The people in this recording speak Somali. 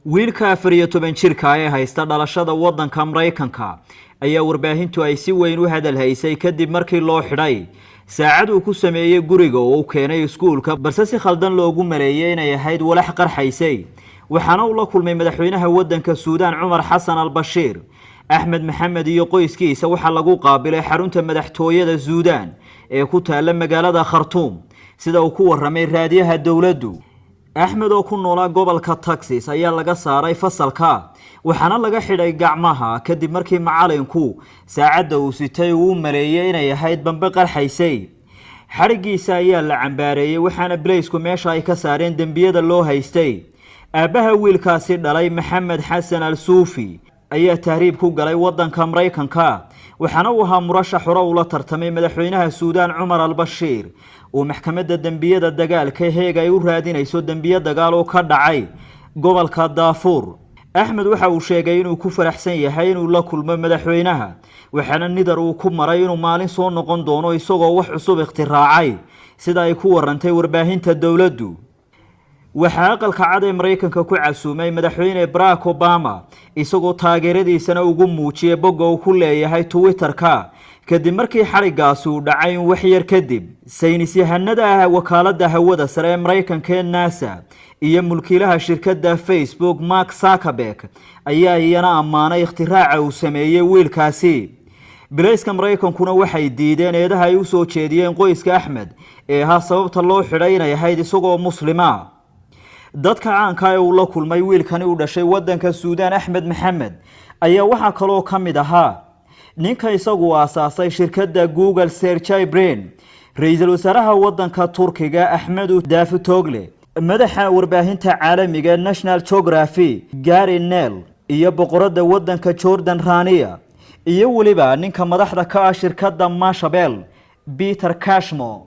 wiilka 14 jirka ee haysta dhalashada wadanka Mareykanka ayaa warbaahintu ay si weyn u hadal haysay kadib markii loo xidhay saacad uu ku sameeyay guriga oo uu keenay iskuulka balse si khaldan loogu mareeyay inay ahayd walax qarxaysay waxaana uu la kulmay madaxweynaha wadanka Suudaan Cumar Xasan al-Bashiir Ahmed Maxamed iyo qoyskiisa waxa lagu qaabilay xarunta madaxtooyada Suudaan ee ku taala magaalada Khartoum sida uu ku waramay raadiyaha dawladdu Ahmed oo ku noolaa gobolka Texas ayaa laga saaray fasalka waxaana laga xidhay gacmaha kadib markii macalinku saacada uu sitay uu mareeyay inay ahayd bambe qarxaysay xarigiisa ayaa la cambaareeyay waxaana Blaysku meesha ay ka saareen dambiyada loo haystay aabaha wiilkaasi dhalay Maxamed Xasan al-Suufi ayaa tahriib ku galay wadanka Mareykanka waxaana uu ahaa murashax hore ula tartamay madaxweynaha Suudaan Cumar al-Bashiir oo maxkamadda dambiyada dagaalka heega ay u raadinayso dambiyo dagaal oo ka dhacay gobolka Darfur Ahmed waxa uu sheegay inuu ku faraxsan yahay inuu la kulmo madaxweynaha waxaana nidar uu ku maray inuu maalin soo noqon doono isagoo wax cusub ikhtiraacay sida ay ku warantay warbaahinta dawladdu waxa aqalka cad ee Mareykanka ku casuumay madaxweyne Barack Obama isagoo taageeradiisana ugu muujiyay bogga uu ku leeyahay Twitter-ka kadib markii xarigaas uu dhacay wax yar kadib saynis yahanada wakaaladda hawada sare ee Mareykanka ee NASA iyo mulkiilaha shirkadda Facebook Mark Zuckerberg ayaa iyana amaanay ikhtiraacay uu sameeyay wiilkaasi Blayska Mareykankuna waxay diideen eedaha ay u soo jeediyeen qoyska Ahmed ee ha sababta loo xidhay inay ahayd isagoo muslima dadka caanka ah uu la kulmay wiilkani u dhashay wadanka Suudaan Ahmed Maxamed ayaa waxa kale oo kamid ahaa ninka isagu aasaasay shirkadda Google Search Brain ra'iisul wasaaraha wadanka Turkiga Ahmed Davutoglu madaxa warbaahinta caalamiga National Geographic Gary Nell iyo boqorada wadanka Jordan Rania iyo waliba ninka madaxda ka ah shirkadda Mashable Peter Cashmore